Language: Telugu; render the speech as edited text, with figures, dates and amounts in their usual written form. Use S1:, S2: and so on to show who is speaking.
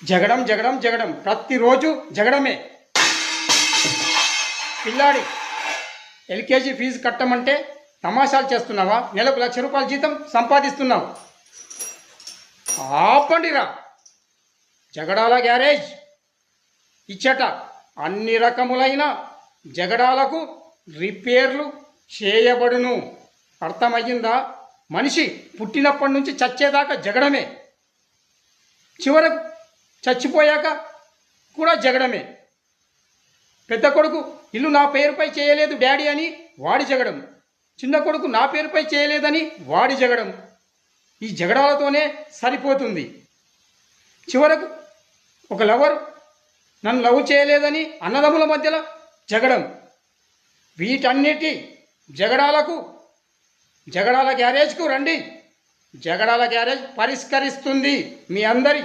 S1: జగడం జగడం జగడం, ప్రతిరోజు జగడమే. పిల్లాడి ఎల్కేజీ ఫీజు కట్టమంటే తమాషాలు చేస్తున్నావా? నెలకు ₹1,00,000 జీతం సంపాదిస్తున్నావు. ఆపండిరా. జగడాల గ్యారేజ్ ఇచ్చట అన్ని రకములైన జగడాలకు రిపేర్లు చేయబడును. అర్థమయ్యిందా? మనిషి పుట్టినప్పటి నుంచి చచ్చేదాకా జగడమే, చివరకు చచ్చిపోయాక కూడా జగడమే. పెద్ద కొడుకు ఇల్లు నా పేరుపై చేయలేదు డాడీ అని వాడి జగడం, చిన్న కొడుకు నా పేరుపై చేయలేదని వాడి జగడం. ఈ జగడాలతోనే సరిపోతుంది. చివరకు ఒక లవర్ నన్ను లవ్ చేయలేదని అన్నదమ్ముల మధ్యలో జగడం. వీటన్నిటి జగడాల గ్యారేజ్కు రండి. జగడాల గ్యారేజ్ పరిష్కరిస్తుంది మీ అందరి